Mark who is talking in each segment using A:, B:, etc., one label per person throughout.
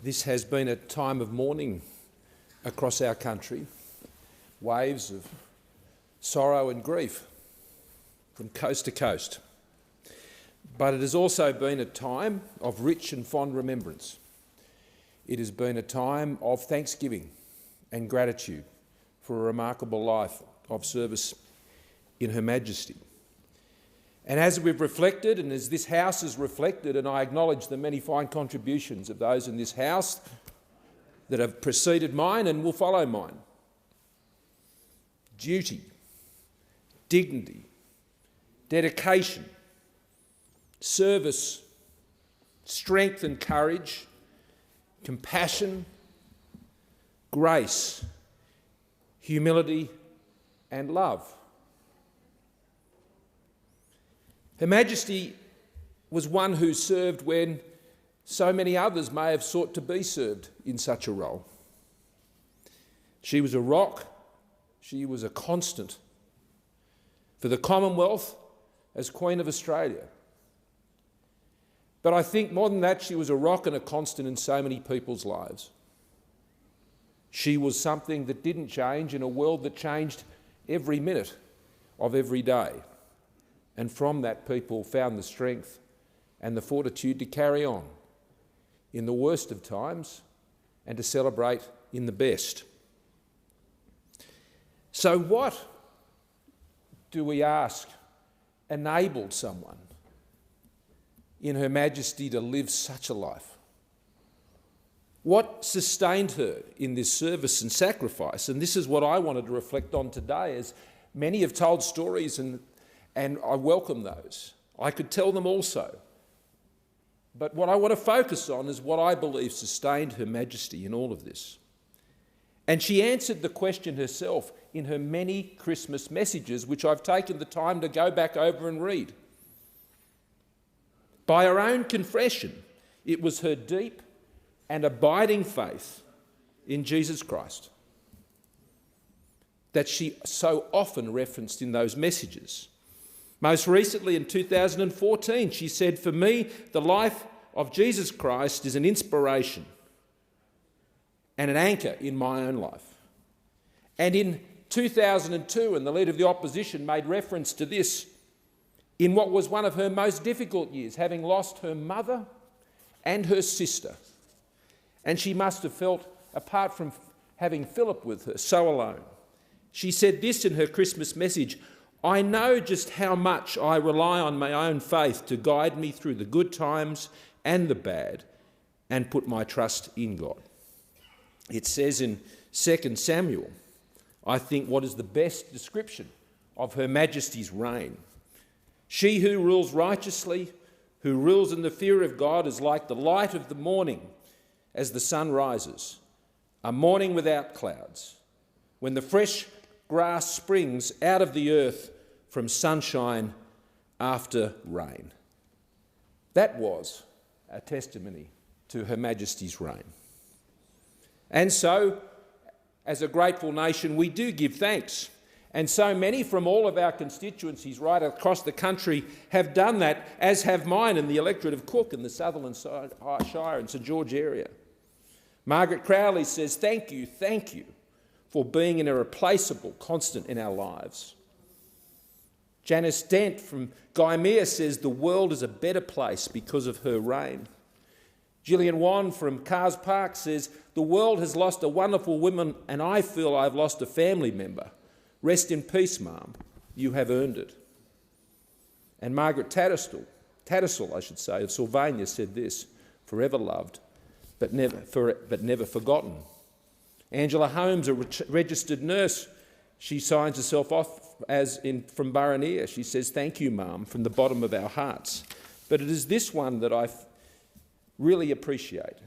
A: This has been a time of mourning across our country, waves of sorrow and grief from coast to coast. But it has also been a time of rich and fond remembrance. It has been a time of thanksgiving and gratitude for a remarkable life of service in Her Majesty. And as we've reflected, and as this House has reflected, and I acknowledge the many fine contributions of those in this House that have preceded mine and will follow mine, duty, dignity, dedication, service, strength and courage, compassion, grace, humility and love. Her Majesty was one who served when so many others may have sought to be served in such a role. She was a rock, she was a constant for the Commonwealth as Queen of Australia. But I think more than that, she was a rock and a constant in so many people's lives. She was something that didn't change in a world that changed every minute of every day. And from that, people found the strength and the fortitude to carry on in the worst of times and to celebrate in the best. So what, do we ask, enabled someone in Her Majesty to live such a life? What sustained her in this service and sacrifice? And this is what I wanted to reflect on today, as many have told stories and I welcome those. I could tell them also. But what I want to focus on is what I believe sustained Her Majesty in all of this. And she answered the question herself in her many Christmas messages, which I've taken the time to go back over and read. By her own confession, it was her deep and abiding faith in Jesus Christ that she so often referenced in those messages. Most recently in 2014, she said, "For me, the life of Jesus Christ is an inspiration and an anchor in my own life." And in 2002, and the Leader of the Opposition made reference to this, in what was one of her most difficult years, having lost her mother and her sister. And she must have felt, apart from having Philip with her, so alone. She said this in her Christmas message: "I know just how much I rely on my own faith to guide me through the good times and the bad, and put my trust in God." It says in 2 Samuel, I think, what is the best description of Her Majesty's reign. "She who rules righteously, who rules in the fear of God, is like the light of the morning as the sun rises, a morning without clouds, when the fresh grass springs out of the earth from sunshine after rain." That was a testimony to Her Majesty's reign. And so, as a grateful nation, we do give thanks. And so many from all of our constituencies right across the country have done that, as have mine in the electorate of Cook and the Sutherland Shire and St George area. Margaret Crowley says, thank you for being an irreplaceable constant in our lives. Janice Dent from Gymea says the world is a better place because of her reign. Gillian Wan from Cars Park says the world has lost a wonderful woman and I feel I've lost a family member. Rest in peace, Mum. You have earned it. And Margaret Tattersall, of Sylvania said this: forever loved, but never forgotten. Angela Holmes, a registered nurse, she signs herself off from Burraneer. She says, "Thank you, Mum, from the bottom of our hearts." But it is this one that I really appreciate.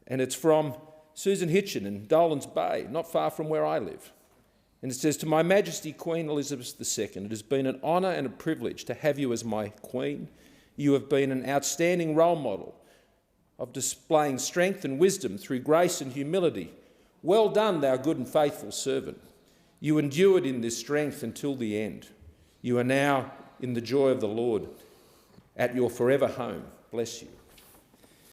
A: And it's from Susan Hitchin in Dolan's Bay, not far from where I live. And it says, "To My Majesty Queen Elizabeth II, it has been an honour and a privilege to have you as my Queen. You have been an outstanding role model of displaying strength and wisdom through grace and humility. Well done, thou good and faithful servant. You endured in this strength until the end. You are now in the joy of the Lord at your forever home. Bless you."